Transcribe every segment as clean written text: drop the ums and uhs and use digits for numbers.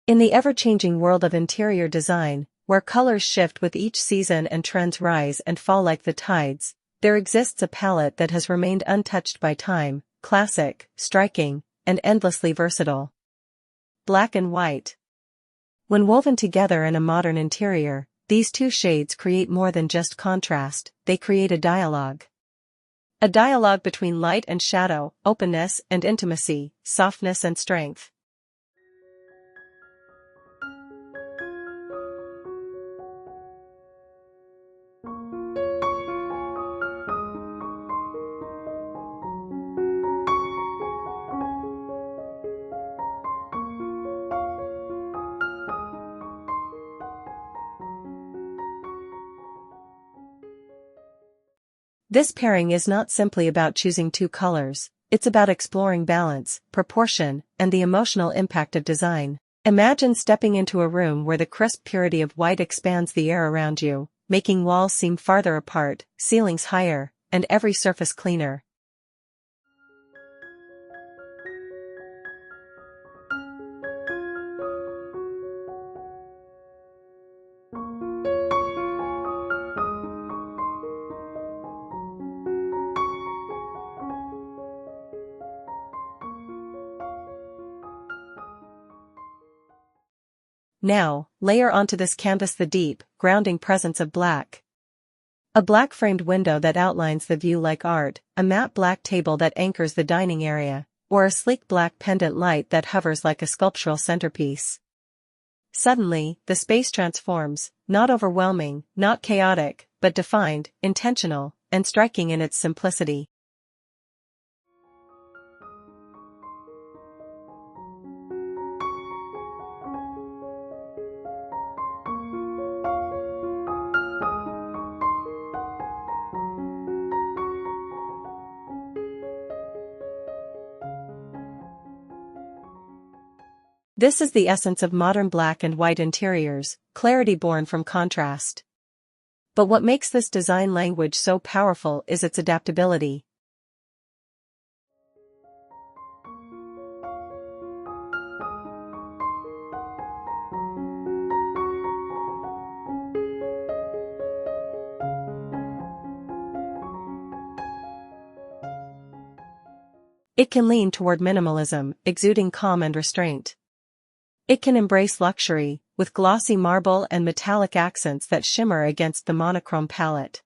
In the ever-changing world of interior design, where colors shift with each season and trends rise and fall like the tides, there exists a palette that has remained untouched by time, classic, striking, and endlessly versatile. Black and white. When woven together in a modern interior, these two shades create more than just contrast, they create a dialogue. A dialogue between light and shadow, openness and intimacy, softness and strength. This pairing is not simply about choosing two colors, it's about exploring balance, proportion, and the emotional impact of design. Imagine stepping into a room where the crisp purity of white expands the air around you, making walls seem farther apart, ceilings higher, and every surface cleaner. Now, layer onto this canvas the deep, grounding presence of black. A black-framed window that outlines the view like art, a matte black table that anchors the dining area, or a sleek black pendant light that hovers like a sculptural centerpiece. Suddenly, the space transforms, not overwhelming, not chaotic, but defined, intentional, and striking in its simplicity. This is the essence of modern black and white interiors, clarity born from contrast. But what makes this design language so powerful is its adaptability. It can lean toward minimalism, exuding calm and restraint. It can embrace luxury, with glossy marble and metallic accents that shimmer against the monochrome palette.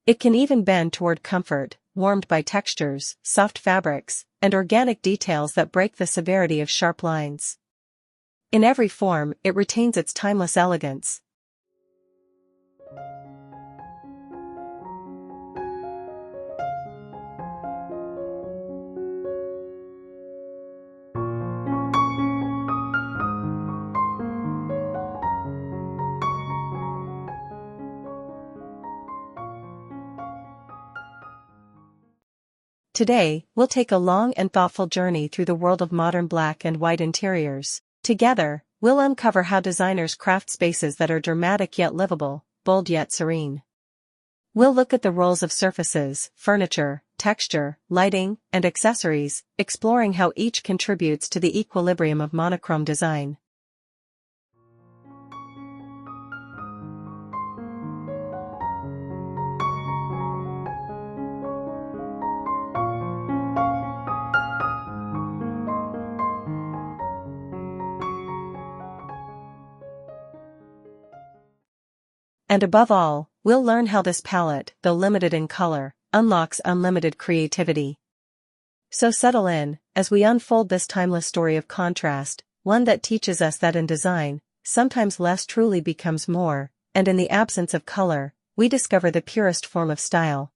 It can even bend toward comfort, warmed by textures, soft fabrics, and organic details that break the severity of sharp lines. In every form, it retains its timeless elegance. Today, we'll take a long and thoughtful journey through the world of modern black and white interiors. Together, we'll uncover how designers craft spaces that are dramatic yet livable, bold yet serene. We'll look at the roles of surfaces, furniture, texture, lighting, and accessories, exploring how each contributes to the equilibrium of monochrome design. And above all, we'll learn how this palette, though limited in color, unlocks unlimited creativity. So settle in, as we unfold this timeless story of contrast, one that teaches us that in design, sometimes less truly becomes more, and in the absence of color, we discover the purest form of style.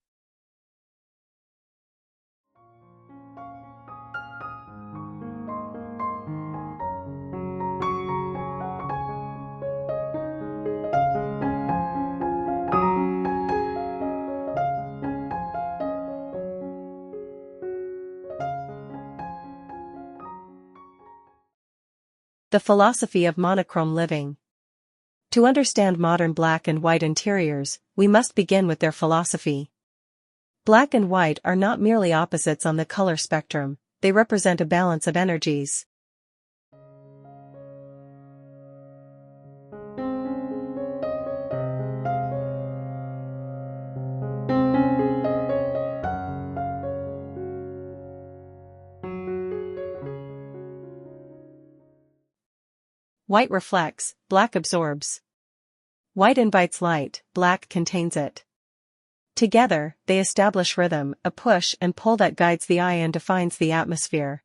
The philosophy of monochrome living. To understand modern black and white interiors, we must begin with their philosophy. Black and white are not merely opposites on the color spectrum, they represent a balance of energies. White reflects, black absorbs. White invites light, black contains it. Together, they establish rhythm, a push and pull that guides the eye and defines the atmosphere.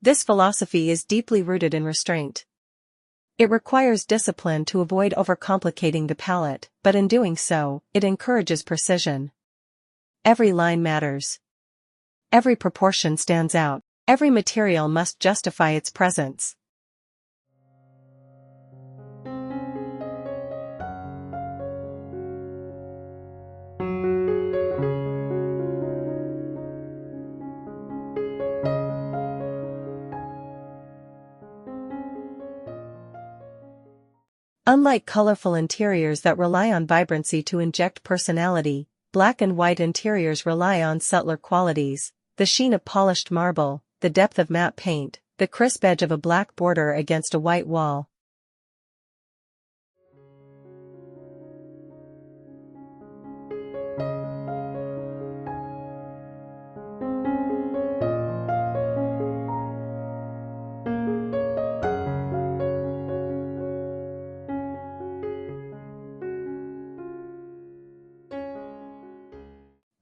This philosophy is deeply rooted in restraint. It requires discipline to avoid overcomplicating the palette, but in doing so, it encourages precision. Every line matters. Every proportion stands out. Every material must justify its presence. Unlike colorful interiors that rely on vibrancy to inject personality, black and white interiors rely on subtler qualities: the sheen of polished marble, the depth of matte paint, the crisp edge of a black border against a white wall.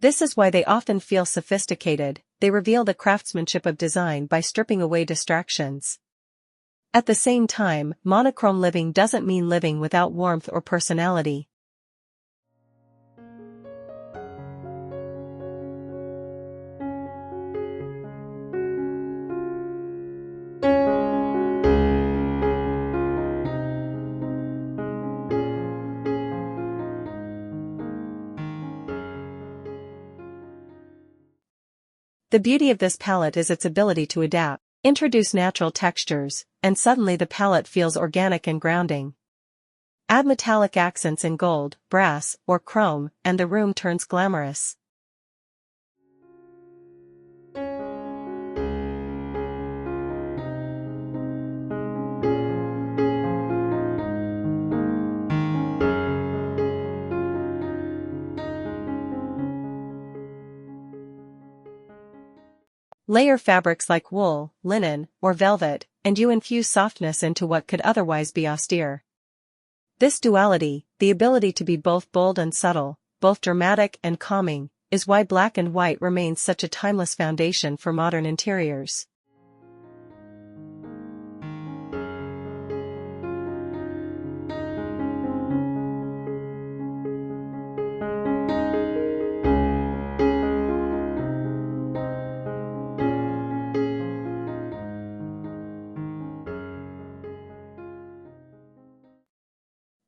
This is why they often feel sophisticated. They reveal the craftsmanship of design by stripping away distractions. At the same time, monochrome living doesn't mean living without warmth or personality. The beauty of this palette is its ability to adapt, introduce natural textures, and suddenly the palette feels organic and grounding. Add metallic accents in gold, brass, or chrome, and the room turns glamorous. Layer fabrics like wool, linen, or velvet, and you infuse softness into what could otherwise be austere. This duality, the ability to be both bold and subtle, both dramatic and calming, is why black and white remains such a timeless foundation for modern interiors.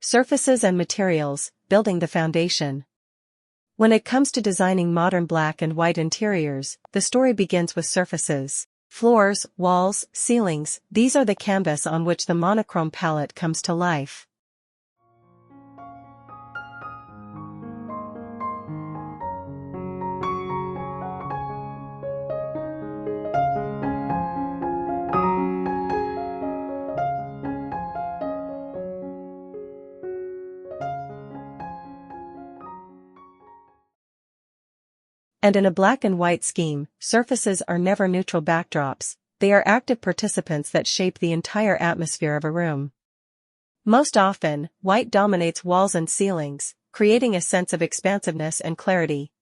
Surfaces and materials, building the foundation. When it comes to designing modern black and white interiors, the story begins with surfaces. Floors, walls, ceilings, these are the canvas on which the monochrome palette comes to life. And in a black and white scheme, surfaces are never neutral backdrops, they are active participants that shape the entire atmosphere of a room. Most often, white dominates walls and ceilings, creating a sense of expansiveness and clarity.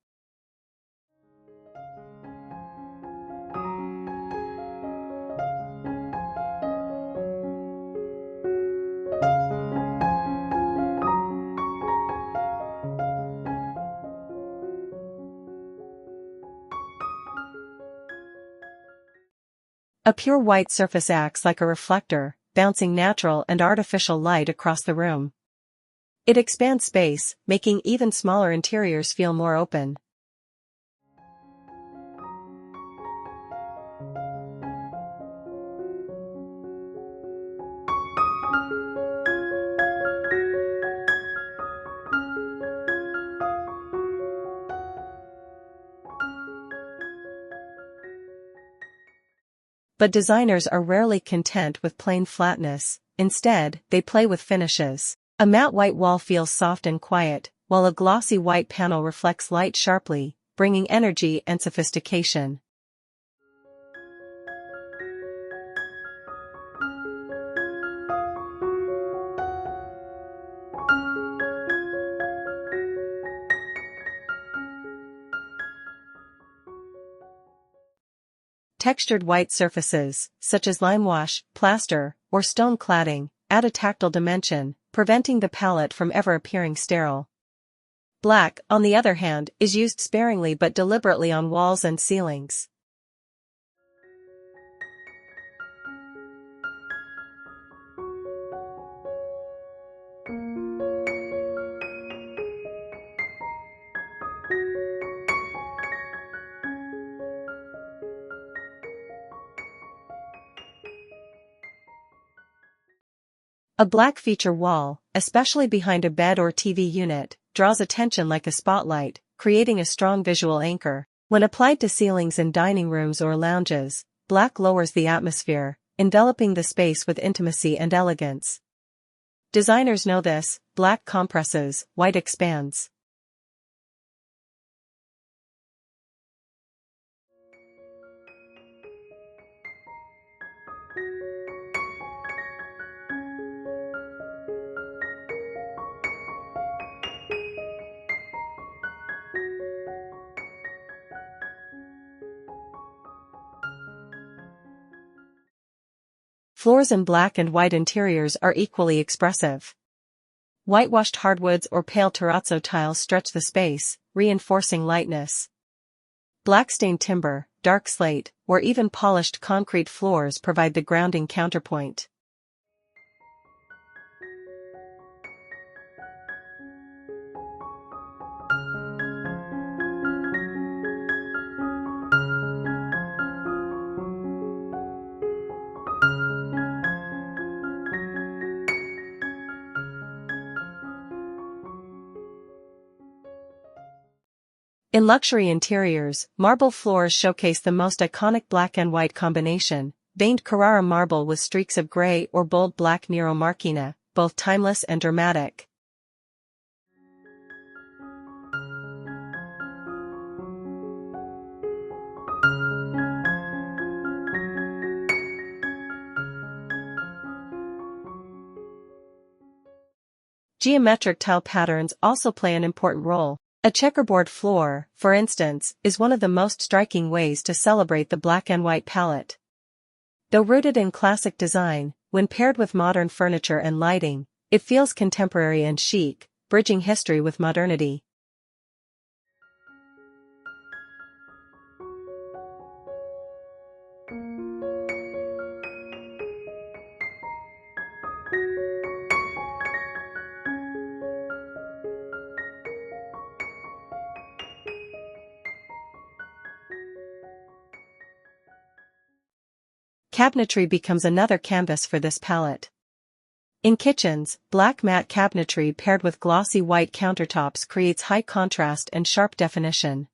A pure white surface acts like a reflector, bouncing natural and artificial light across the room. It expands space, making even smaller interiors feel more open. But designers are rarely content with plain flatness. Instead, they play with finishes. A matte white wall feels soft and quiet, while a glossy white panel reflects light sharply, bringing energy and sophistication. Textured white surfaces, such as lime wash, plaster, or stone cladding, add a tactile dimension, preventing the palette from ever appearing sterile. Black, on the other hand, is used sparingly but deliberately on walls and ceilings. A black feature wall, especially behind a bed or TV unit, draws attention like a spotlight, creating a strong visual anchor. When applied to ceilings in dining rooms or lounges, black lowers the atmosphere, enveloping the space with intimacy and elegance. Designers know this: black compresses, white expands. Floors in black and white interiors are equally expressive. Whitewashed hardwoods or pale terrazzo tiles stretch the space, reinforcing lightness. Black-stained timber, dark slate, or even polished concrete floors provide the grounding counterpoint. In luxury interiors, marble floors showcase the most iconic black and white combination: veined Carrara marble with streaks of gray or bold black Nero Marchina, both timeless and dramatic. Geometric tile patterns also play an important role. A checkerboard floor, for instance, is one of the most striking ways to celebrate the black and white palette. Though rooted in classic design, when paired with modern furniture and lighting, it feels contemporary and chic, bridging history with modernity. Cabinetry becomes another canvas for this palette. In kitchens, black matte cabinetry paired with glossy white countertops creates high contrast and sharp definition.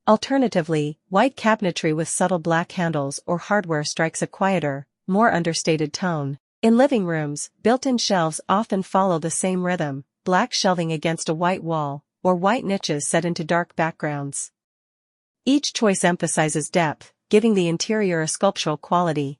Alternatively, white cabinetry with subtle black handles or hardware strikes a quieter, more understated tone. In living rooms, built-in shelves often follow the same rhythm: black shelving against a white wall, or white niches set into dark backgrounds. Each choice emphasizes depth, giving the interior a sculptural quality.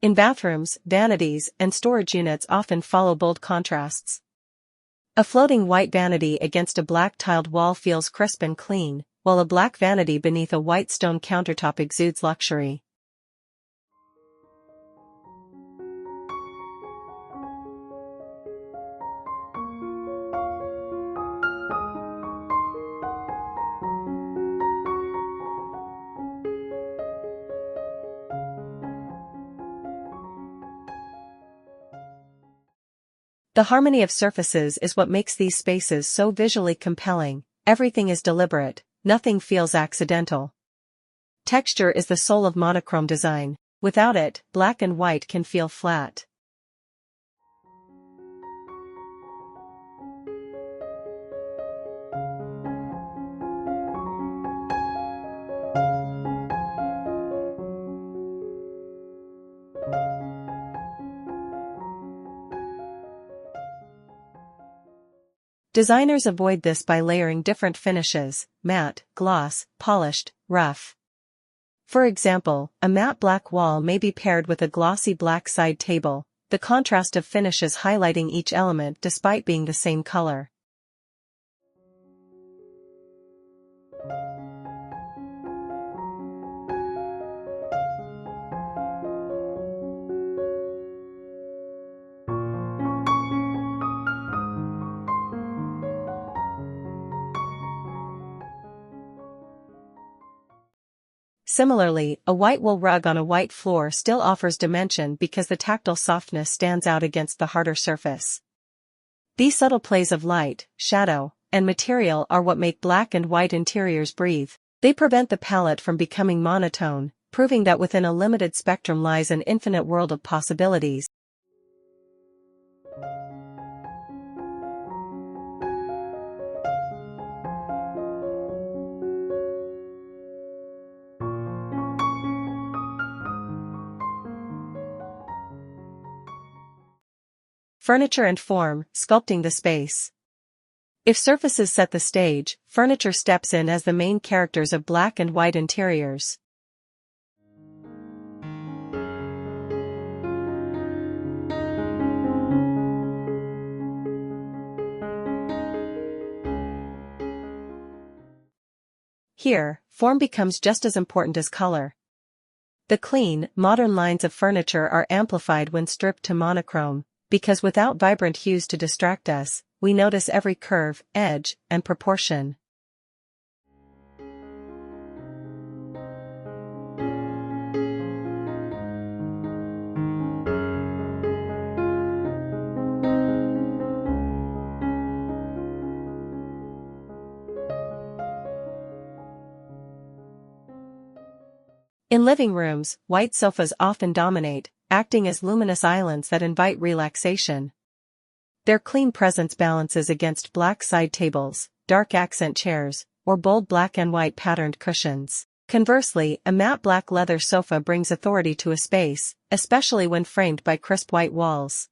In bathrooms, vanities and storage units often follow bold contrasts. A floating white vanity against a black tiled wall feels crisp and clean, while a black vanity beneath a white stone countertop exudes luxury. The harmony of surfaces is what makes these spaces so visually compelling. Everything is deliberate, nothing feels accidental. Texture is the soul of monochrome design. Without it, black and white can feel flat. Designers avoid this by layering different finishes: matte, gloss, polished, rough. For example, a matte black wall may be paired with a glossy black side table, the contrast of finishes highlighting each element despite being the same color. Similarly, a white wool rug on a white floor still offers dimension because the tactile softness stands out against the harder surface. These subtle plays of light, shadow, and material are what make black and white interiors breathe. They prevent the palette from becoming monotone, proving that within a limited spectrum lies an infinite world of possibilities. Furniture and form, sculpting the space. If surfaces set the stage, furniture steps in as the main characters of black and white interiors. Here, form becomes just as important as color. The clean, modern lines of furniture are amplified when stripped to monochrome, because without vibrant hues to distract us, we notice every curve, edge, and proportion. In living rooms, white sofas often dominate, acting as luminous islands that invite relaxation. Their clean presence balances against black side tables, dark accent chairs, or bold black and white patterned cushions. Conversely, a matte black leather sofa brings authority to a space, especially when framed by crisp white walls.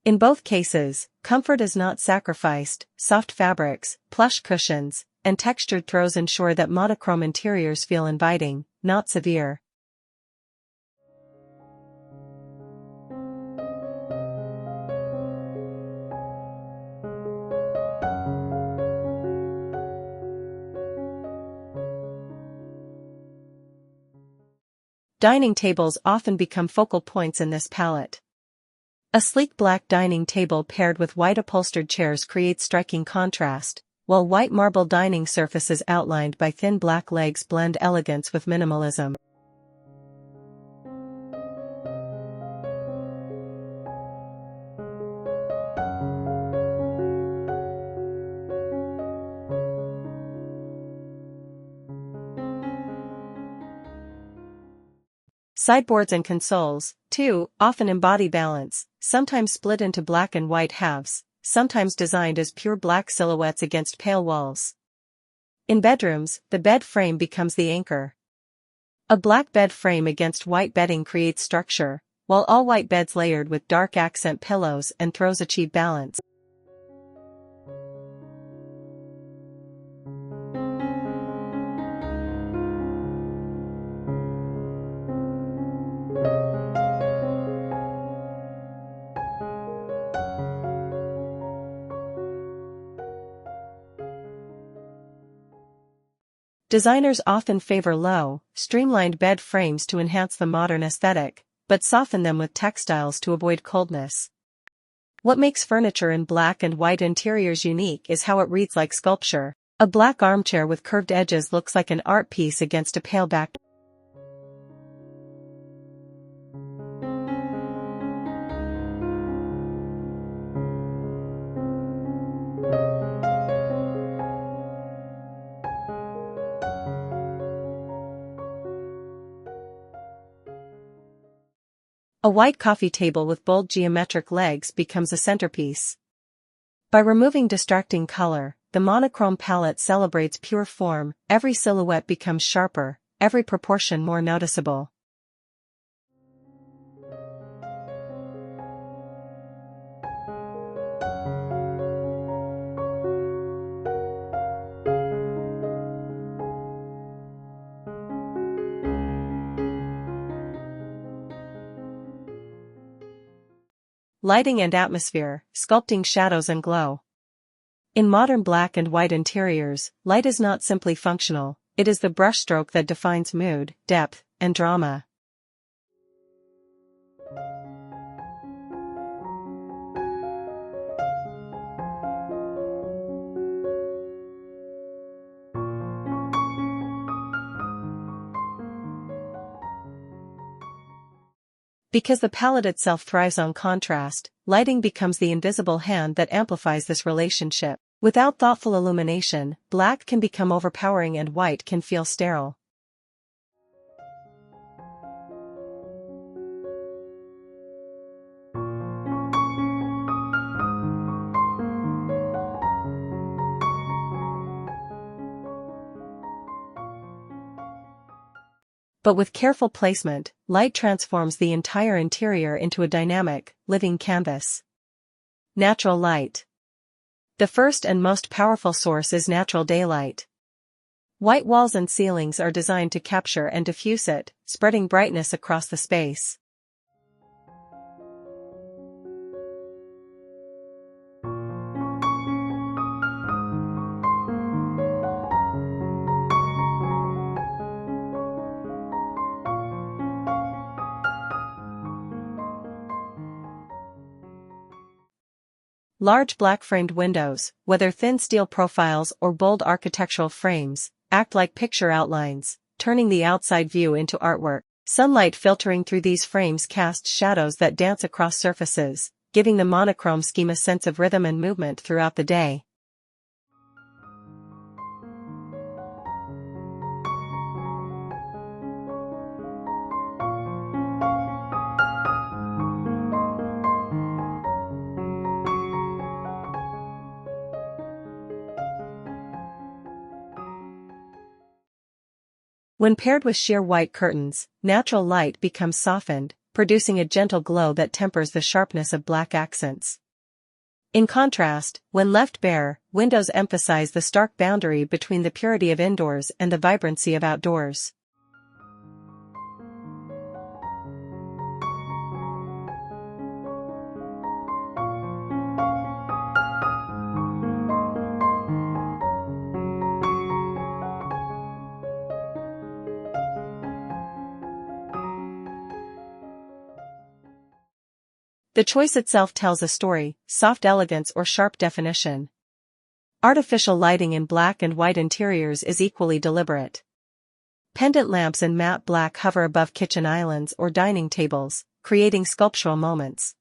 In both cases, comfort is not sacrificed. Soft fabrics, plush cushions, and textured throws ensure that monochrome interiors feel inviting, not severe. Dining tables often become focal points in this palette. A sleek black dining table paired with white upholstered chairs creates striking contrast, while white marble dining surfaces outlined by thin black legs blend elegance with minimalism. Sideboards and consoles, too, often embody balance, sometimes split into black and white halves, sometimes designed as pure black silhouettes against pale walls. In bedrooms, the bed frame becomes the anchor. A black bed frame against white bedding creates structure, while all white beds layered with dark accent pillows and throws achieve balance. Designers often favor low, streamlined bed frames to enhance the modern aesthetic, but soften them with textiles to avoid coldness. What makes furniture in black and white interiors unique is how it reads like sculpture. A black armchair with curved edges looks like an art piece against a pale background. A white coffee table with bold geometric legs becomes a centerpiece. By removing distracting color, the monochrome palette celebrates pure form. Every silhouette becomes sharper, every proportion more noticeable. Lighting and atmosphere, sculpting shadows and glow. In modern black and white interiors, light is not simply functional, it is the brushstroke that defines mood, depth, and drama. Because the palette itself thrives on contrast, lighting becomes the invisible hand that amplifies this relationship. Without thoughtful illumination, black can become overpowering and white can feel sterile. But with careful placement, light transforms the entire interior into a dynamic, living canvas. Natural light. The first and most powerful source is natural daylight. White walls and ceilings are designed to capture and diffuse it, spreading brightness across the space. Large black-framed windows, whether thin steel profiles or bold architectural frames, act like picture outlines, turning the outside view into artwork. Sunlight filtering through these frames casts shadows that dance across surfaces, giving the monochrome scheme a sense of rhythm and movement throughout the day. When paired with sheer white curtains, natural light becomes softened, producing a gentle glow that tempers the sharpness of black accents. In contrast, when left bare, windows emphasize the stark boundary between the purity of indoors and the vibrancy of outdoors. The choice itself tells a story, soft elegance or sharp definition. Artificial lighting in black and white interiors is equally deliberate. Pendant lamps in matte black hover above kitchen islands or dining tables, creating sculptural moments.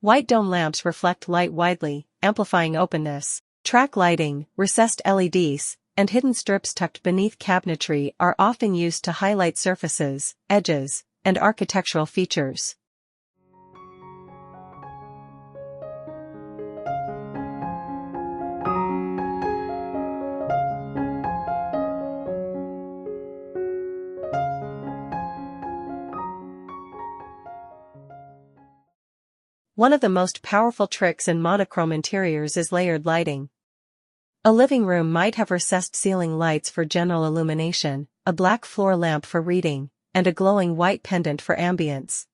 White dome lamps reflect light widely, amplifying openness. Track lighting, recessed LEDs, and hidden strips tucked beneath cabinetry are often used to highlight surfaces, edges, and architectural features. One of the most powerful tricks in monochrome interiors is layered lighting. A living room might have recessed ceiling lights for general illumination, a black floor lamp for reading, and a glowing white pendant for ambience.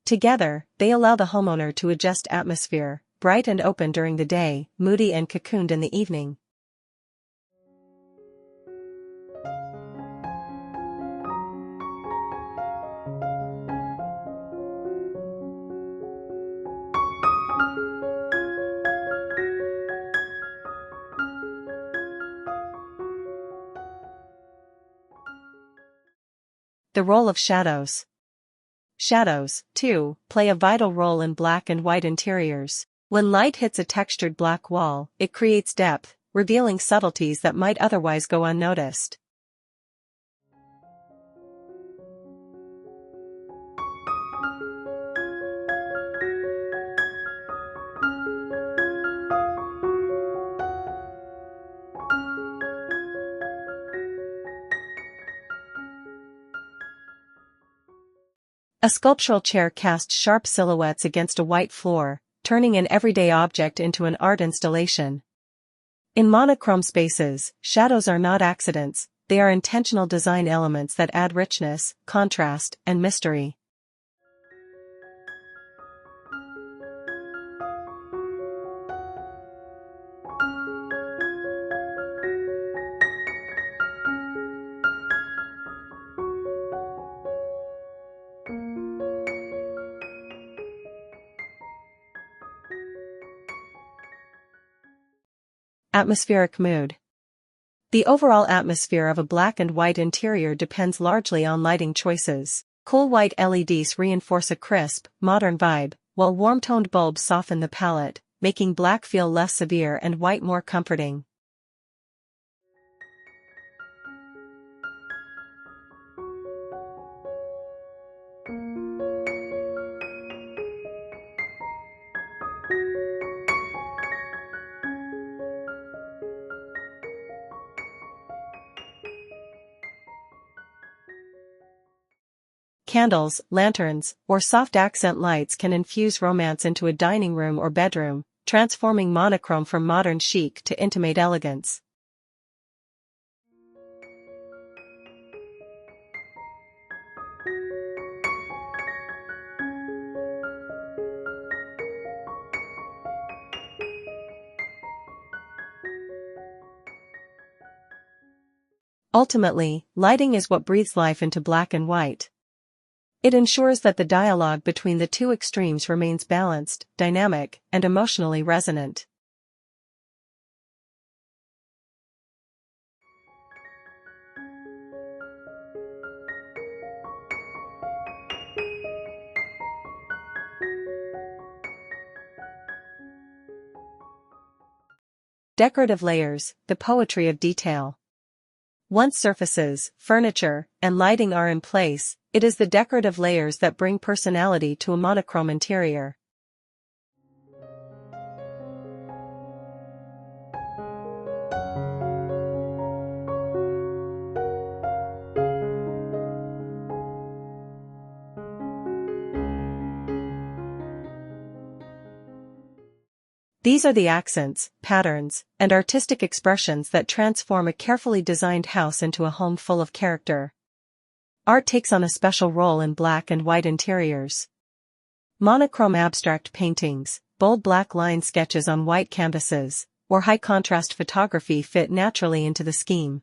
Together, they allow the homeowner to adjust atmosphere, bright and open during the day, moody and cocooned in the evening. The role of shadows. Shadows, too, play a vital role in black and white interiors. When light hits a textured black wall, it creates depth, revealing subtleties that might otherwise go unnoticed. A sculptural chair casts sharp silhouettes against a white floor, turning an everyday object into an art installation. In monochrome spaces, shadows are not accidents, they are intentional design elements that add richness, contrast, and mystery. Atmospheric mood. The overall atmosphere of a black and white interior depends largely on lighting choices. Cool white LEDs reinforce a crisp, modern vibe, while warm-toned bulbs soften the palette, making black feel less severe and white more comforting. Candles, lanterns, or soft accent lights can infuse romance into a dining room or bedroom, transforming monochrome from modern chic to intimate elegance. Ultimately, lighting is what breathes life into black and white. It ensures that the dialogue between the two extremes remains balanced, dynamic, and emotionally resonant. Decorative layers, the poetry of detail. Once surfaces, furniture, and lighting are in place, it is the decorative layers that bring personality to a monochrome interior. These are the accents, patterns, and artistic expressions that transform a carefully designed house into a home full of character. Art takes on a special role in black and white interiors. Monochrome abstract paintings, bold black line sketches on white canvases, or high-contrast photography fit naturally into the scheme.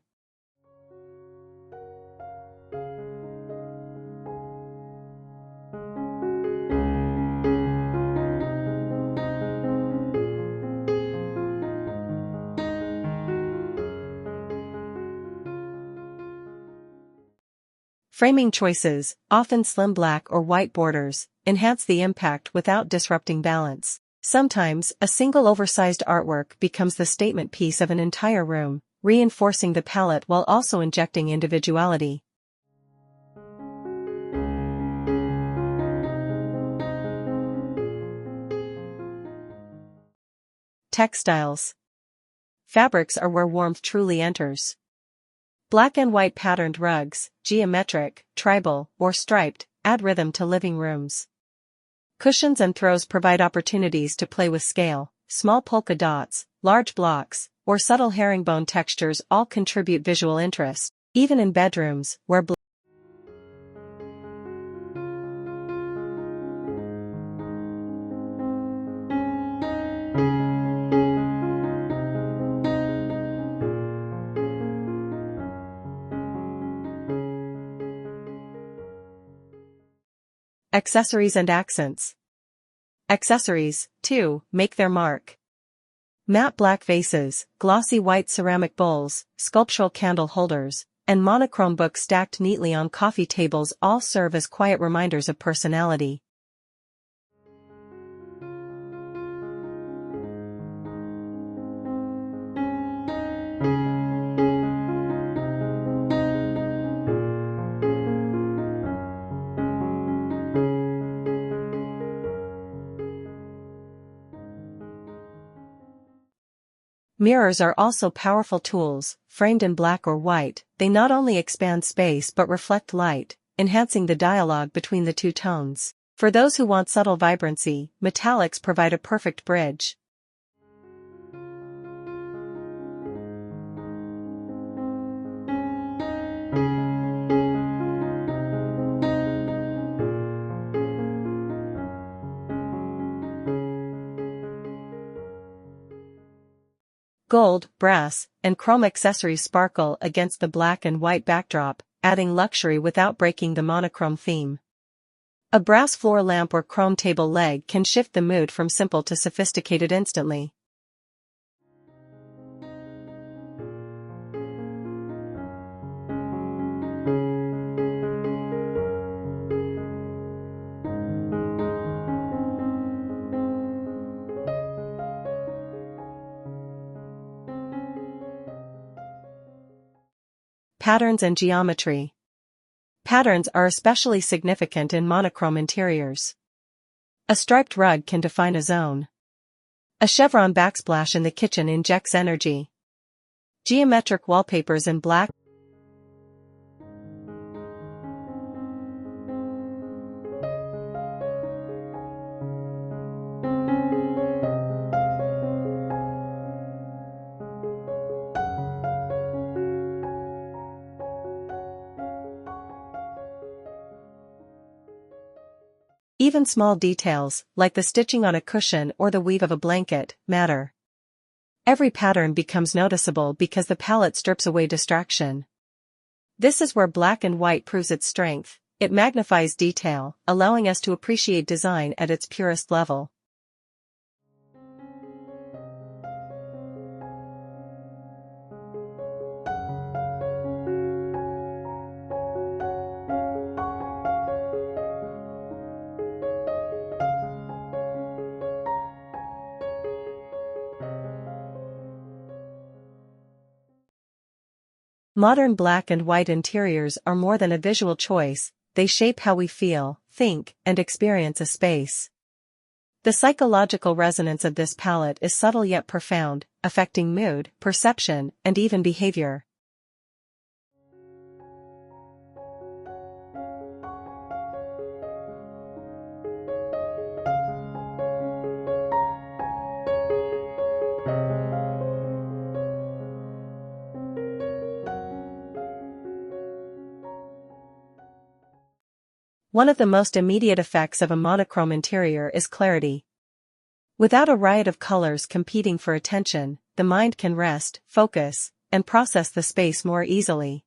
Framing choices, often slim black or white borders, enhance the impact without disrupting balance. Sometimes, a single oversized artwork becomes the statement piece of an entire room, reinforcing the palette while also injecting individuality. Textiles. Fabrics are where warmth truly enters. Black and white patterned rugs, geometric, tribal, or striped, add rhythm to living rooms. Cushions and throws provide opportunities to play with scale. Small polka dots, large blocks, or subtle herringbone textures all contribute visual interest, even in bedrooms, where accessories and accents. Accessories, too, make their mark. Matte black vases, glossy white ceramic bowls, sculptural candle holders, and monochrome books stacked neatly on coffee tables all serve as quiet reminders of personality. Mirrors are also powerful tools. Framed in black or white, they not only expand space but reflect light, enhancing the dialogue between the two tones. For those who want subtle vibrancy, metallics provide a perfect bridge. Gold, brass, and chrome accessories sparkle against the black and white backdrop, adding luxury without breaking the monochrome theme. A brass floor lamp or chrome table leg can shift the mood from simple to sophisticated instantly. Patterns and geometry. Patterns are especially significant in monochrome interiors. A striped rug can define a zone. A chevron backsplash in the kitchen injects energy. Geometric wallpapers in black. Even small details, like the stitching on a cushion or the weave of a blanket, matter. Every pattern becomes noticeable because the palette strips away distraction. This is where black and white proves its strength. It magnifies detail, allowing us to appreciate design at its purest level. Modern black and white interiors are more than a visual choice, they shape how we feel, think, and experience a space. The psychological resonance of this palette is subtle yet profound, affecting mood, perception, and even behavior. One of the most immediate effects of a monochrome interior is clarity. Without a riot of colors competing for attention, the mind can rest, focus, and process the space more easily.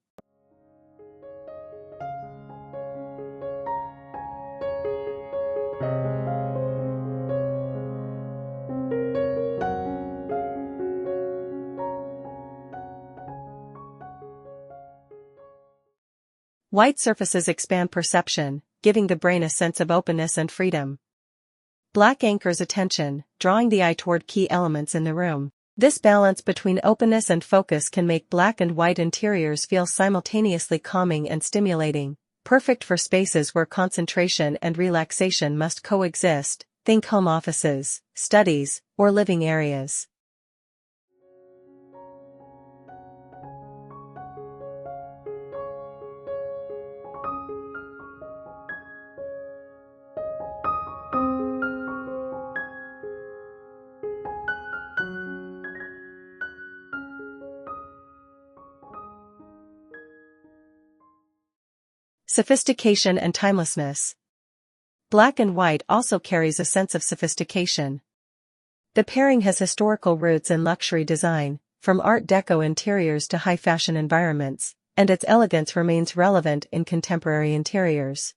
White surfaces expand perception, giving the brain a sense of openness and freedom. Black anchors attention, drawing the eye toward key elements in the room. This balance between openness and focus can make black and white interiors feel simultaneously calming and stimulating, perfect for spaces where concentration and relaxation must coexist. Think home offices, studies, or living areas. Sophistication and timelessness. Black and white also carries a sense of sophistication. The pairing has historical roots in luxury design, from Art Deco interiors to high-fashion environments, and its elegance remains relevant in contemporary interiors.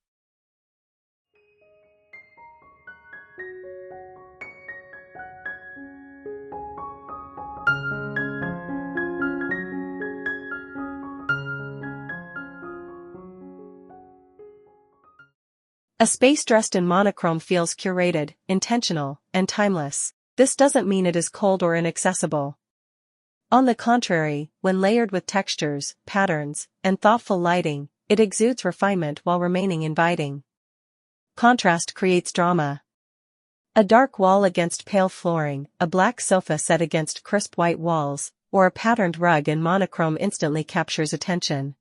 A space dressed in monochrome feels curated, intentional, and timeless. This doesn't mean it is cold or inaccessible. On the contrary, when layered with textures, patterns, and thoughtful lighting, it exudes refinement while remaining inviting. Contrast creates drama. A dark wall against pale flooring, a black sofa set against crisp white walls, or a patterned rug in monochrome instantly captures attention.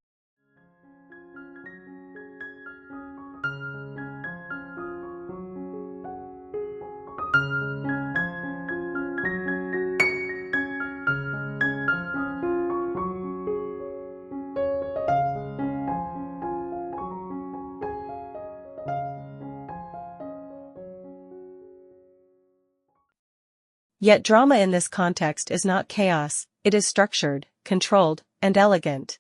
Yet drama in this context is not chaos, it is structured, controlled, and elegant.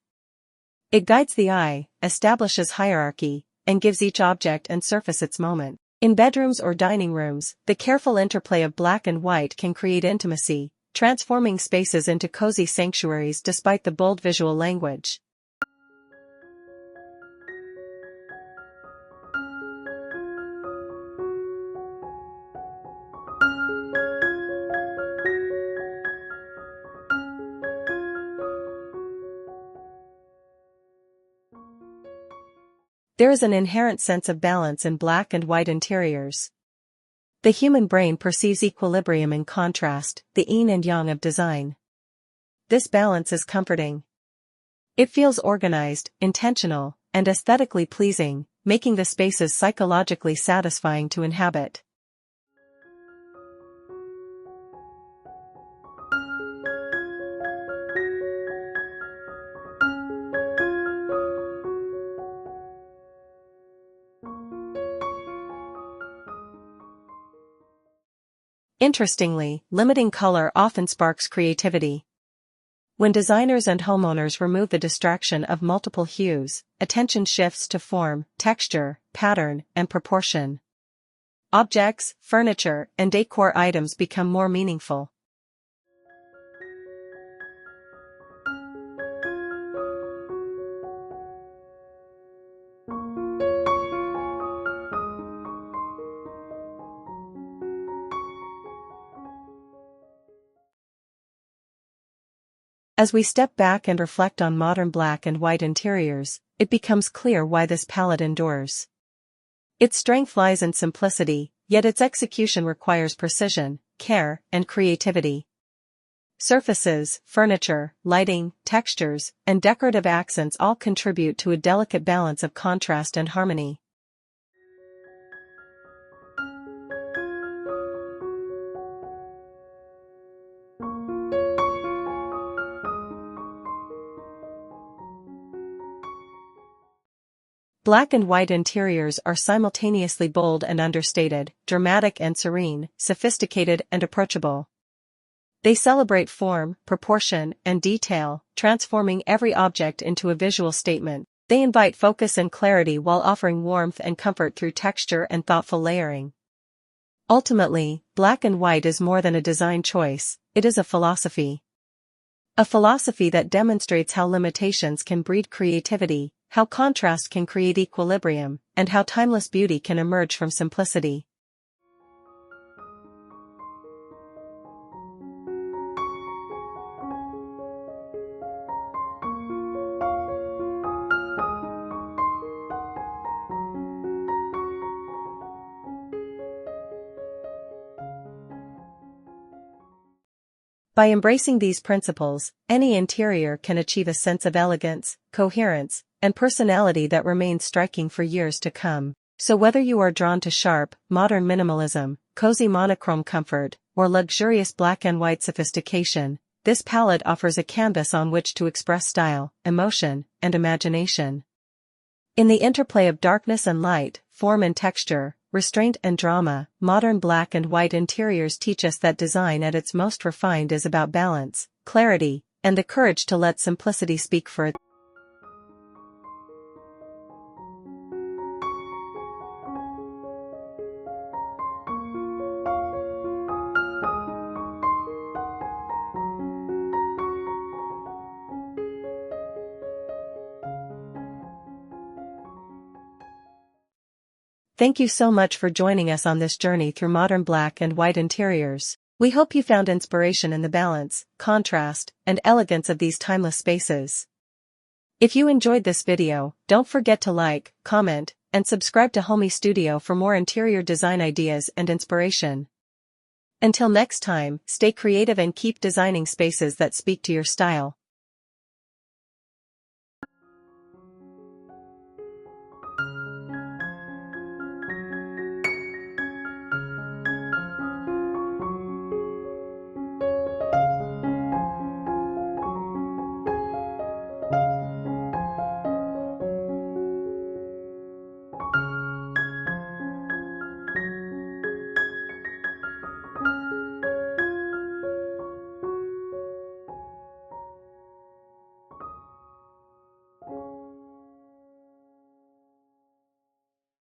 It guides the eye, establishes hierarchy, and gives each object and surface its moment. In bedrooms or dining rooms, the careful interplay of black and white can create intimacy, transforming spaces into cozy sanctuaries despite the bold visual language. There is an inherent sense of balance in black and white interiors. The human brain perceives equilibrium in contrast, the yin and yang of design. This balance is comforting. It feels organized, intentional, and aesthetically pleasing, making the spaces psychologically satisfying to inhabit. Interestingly, limiting color often sparks creativity. When designers and homeowners remove the distraction of multiple hues, attention shifts to form, texture, pattern, and proportion. Objects, furniture, and decor items become more meaningful. As we step back and reflect on modern black and white interiors, it becomes clear why this palette endures. Its strength lies in simplicity, yet its execution requires precision, care, and creativity. Surfaces, furniture, lighting, textures, and decorative accents all contribute to a delicate balance of contrast and harmony. Black and white interiors are simultaneously bold and understated, dramatic and serene, sophisticated and approachable. They celebrate form, proportion, and detail, transforming every object into a visual statement. They invite focus and clarity while offering warmth and comfort through texture and thoughtful layering. Ultimately, black and white is more than a design choice, it is a philosophy. A philosophy that demonstrates how limitations can breed creativity, how contrast can create equilibrium, and how timeless beauty can emerge from simplicity. By embracing these principles, any interior can achieve a sense of elegance, coherence, and personality that remains striking for years to come. So whether you are drawn to sharp, modern minimalism, cozy monochrome comfort, or luxurious black and white sophistication, this palette offers a canvas on which to express style, emotion, and imagination. In the interplay of darkness and light, form and texture, restraint and drama, modern black and white interiors teach us that design at its most refined is about balance, clarity, and the courage to let simplicity speak for itself. Thank you so much for joining us on this journey through modern black and white interiors. We hope you found inspiration in the balance, contrast, and elegance of these timeless spaces. If you enjoyed this video, don't forget to like, comment, and subscribe to Homey Studio for more interior design ideas and inspiration. Until next time, stay creative and keep designing spaces that speak to your style.